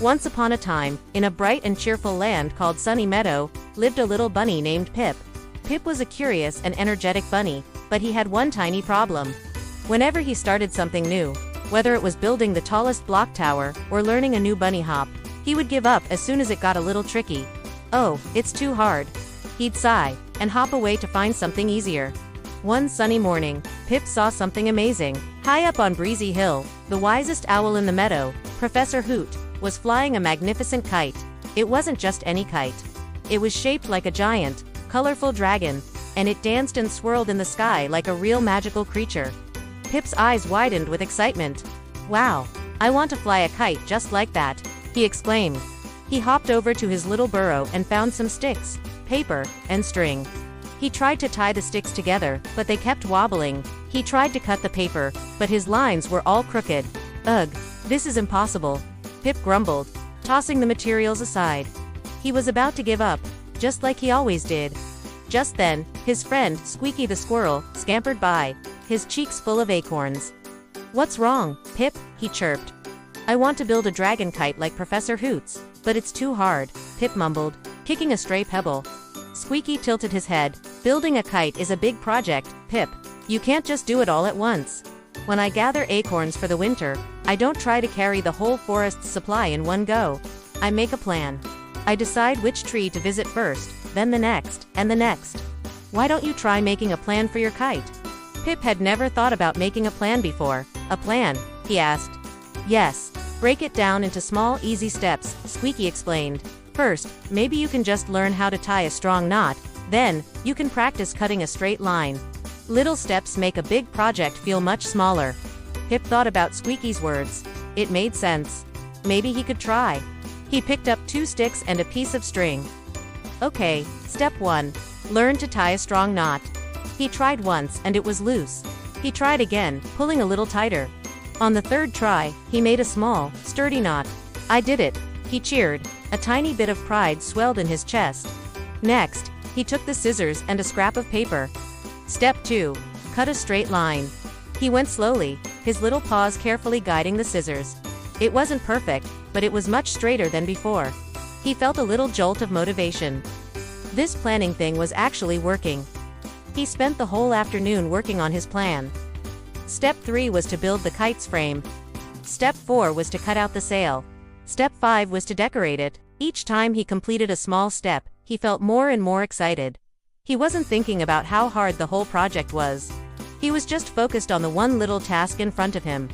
Once upon a time, in a bright and cheerful land called Sunny Meadow, lived a little bunny named Pip. Pip was a curious and energetic bunny, but he had one tiny problem. Whenever he started something new, whether it was building the tallest block tower or learning a new bunny hop, he would give up as soon as it got a little tricky. "Oh, it's too hard." He'd sigh, and hop away to find something easier. One sunny morning, Pip saw something amazing. High up on Breezy Hill, the wisest owl in the meadow, Professor Hoot, was flying a magnificent kite. It wasn't just any kite. It was shaped like a giant, colorful dragon, and it danced and swirled in the sky like a real magical creature. Pip's eyes widened with excitement. "Wow, I want to fly a kite just like that," he exclaimed. He hopped over to his little burrow and found some sticks, paper, and string. He tried to tie the sticks together, but they kept wobbling. He tried to cut the paper, but his lines were all crooked. "Ugh, this is impossible," Pip grumbled, tossing the materials aside. He was about to give up, just like he always did. Just then, his friend, Squeaky the squirrel, scampered by, his cheeks full of acorns. "What's wrong, Pip?" he chirped. "I want to build a dragon kite like Professor Hoot's, but it's too hard," Pip mumbled, kicking a stray pebble. Squeaky tilted his head. "Building a kite is a big project, Pip. You can't just do it all at once. When I gather acorns for the winter, I don't try to carry the whole forest's supply in one go. I make a plan. I decide which tree to visit first, then the next, and the next. Why don't you try making a plan for your kite?" Pip had never thought about making a plan before. "A plan?" he asked. "Yes. Break it down into small, easy steps," Squeaky explained. "First, maybe you can just learn how to tie a strong knot. Then, you can practice cutting a straight line. Little steps make a big project feel much smaller." Pip thought about Squeaky's words. It made sense. Maybe he could try. He picked up 2 sticks and a piece of string. "Okay, step 1. Learn to tie a strong knot." He tried once and it was loose. He tried again, pulling a little tighter. On the 3rd try, he made a small, sturdy knot. "I did it," he cheered. A tiny bit of pride swelled in his chest. Next, he took the scissors and a scrap of paper. Step 2. Cut a straight line. He went slowly, his little paws carefully guiding the scissors. It wasn't perfect, but it was much straighter than before. He felt a little jolt of motivation. This planning thing was actually working. He spent the whole afternoon working on his plan. Step 3 was to build the kite's frame. Step 4 was to cut out the sail. Step 5 was to decorate it. Each time he completed a small step, he felt more and more excited. He wasn't thinking about how hard the whole project was. He was just focused on the one little task in front of him.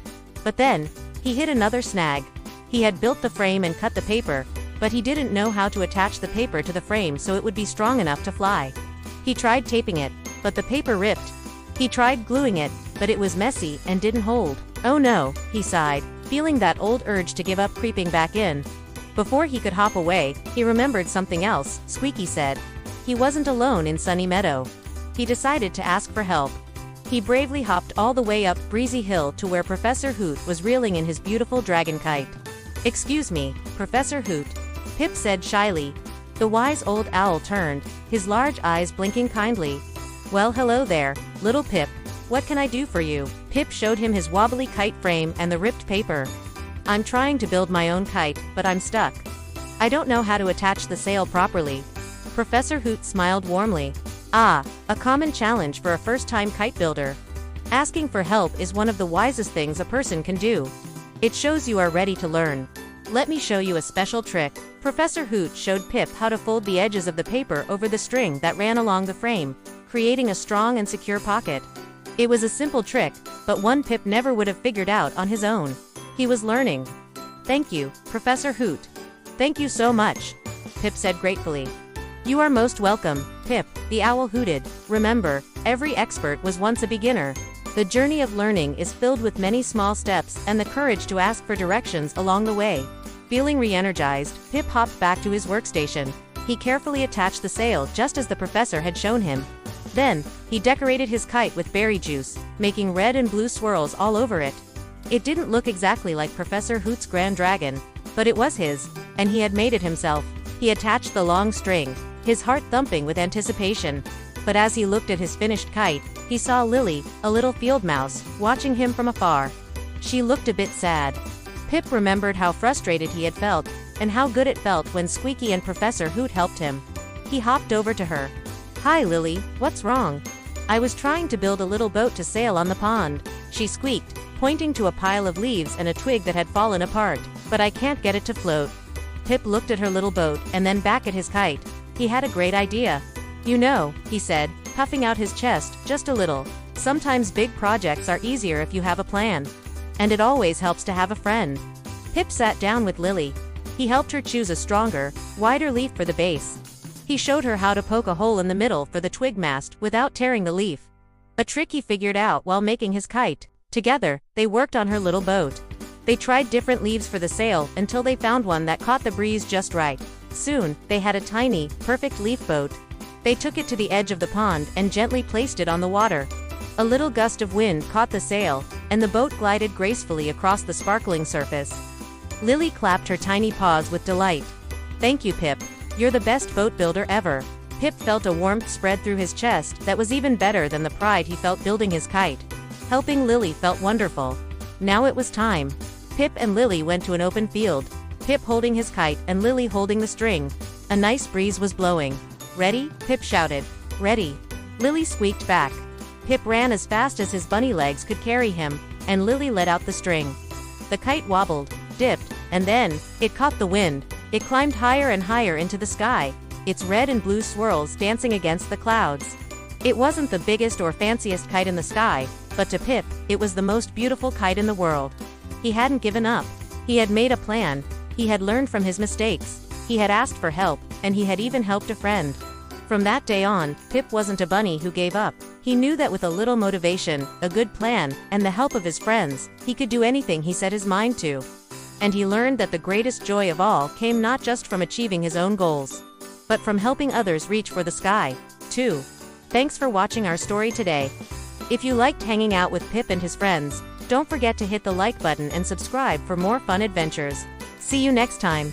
But then, he hit another snag. He had built the frame and cut the paper, but he didn't know how to attach the paper to the frame so it would be strong enough to fly. He tried taping it, but the paper ripped. He tried gluing it, but it was messy and didn't hold. "Oh no," he sighed, feeling that old urge to give up creeping back in. Before he could hop away, he remembered something else, Squeaky said. He wasn't alone in Sunny Meadow. He decided to ask for help. He bravely hopped all the way up Breezy Hill to where Professor Hoot was reeling in his beautiful dragon kite. "Excuse me, Professor Hoot," Pip said shyly. The wise old owl turned, his large eyes blinking kindly. "Well, hello there, little Pip. What can I do for you?" Pip showed him his wobbly kite frame and the ripped paper. "I'm trying to build my own kite, but I'm stuck. I don't know how to attach the sail properly." Professor Hoot smiled warmly. "Ah, a common challenge for a first-time kite builder. Asking for help is one of the wisest things a person can do. It shows you are ready to learn. Let me show you a special trick." Professor Hoot showed Pip how to fold the edges of the paper over the string that ran along the frame, creating a strong and secure pocket. It was a simple trick, but one Pip never would have figured out on his own. He was learning. "Thank you, Professor Hoot." "Thank you so much," Pip said gratefully. "You are most welcome, Pip," the owl hooted. "Remember, every expert was once a beginner. The journey of learning is filled with many small steps and the courage to ask for directions along the way." Feeling re-energized, Pip hopped back to his workstation. He carefully attached the sail just as the professor had shown him. Then, he decorated his kite with berry juice, making red and blue swirls all over it. It didn't look exactly like Professor Hoot's grand dragon, but it was his, and he had made it himself. He attached the long string, his heart thumping with anticipation. But as he looked at his finished kite, he saw Lily, a little field mouse, watching him from afar. She looked a bit sad. Pip remembered how frustrated he had felt, and how good it felt when Squeaky and Professor Hoot helped him. He hopped over to her. "Hi Lily, what's wrong?" "I was trying to build a little boat to sail on the pond," she squeaked, pointing to a pile of leaves and a twig that had fallen apart, "but I can't get it to float." Pip looked at her little boat and then back at his kite. He had a great idea. "You know," he said, puffing out his chest just a little, "sometimes big projects are easier if you have a plan. And it always helps to have a friend." Pip sat down with Lily. He helped her choose a stronger, wider leaf for the base. He showed her how to poke a hole in the middle for the twig mast without tearing the leaf. A trick he figured out while making his kite. Together, they worked on her little boat. They tried different leaves for the sail until they found one that caught the breeze just right. Soon, they had a tiny, perfect leaf boat. They took it to the edge of the pond and gently placed it on the water. A little gust of wind caught the sail, and the boat glided gracefully across the sparkling surface. Lily clapped her tiny paws with delight. "Thank you, Pip. You're the best boat builder ever." Pip felt a warmth spread through his chest that was even better than the pride he felt building his kite. Helping Lily felt wonderful. Now it was time. Pip and Lily went to an open field, Pip holding his kite and Lily holding the string. A nice breeze was blowing. "Ready?" Pip shouted. "Ready." Lily squeaked back. Pip ran as fast as his bunny legs could carry him, and Lily let out the string. The kite wobbled, dipped, and then, it caught the wind. It climbed higher and higher into the sky, its red and blue swirls dancing against the clouds. It wasn't the biggest or fanciest kite in the sky, but to Pip, it was the most beautiful kite in the world. He hadn't given up. He had made a plan. He had learned from his mistakes. He had asked for help, and he had even helped a friend. From that day on, Pip wasn't a bunny who gave up. He knew that with a little motivation, a good plan, and the help of his friends, he could do anything he set his mind to. And he learned that the greatest joy of all came not just from achieving his own goals, but from helping others reach for the sky, too. Thanks for watching our story today. If you liked hanging out with Pip and his friends, don't forget to hit the like button and subscribe for more fun adventures. See you next time.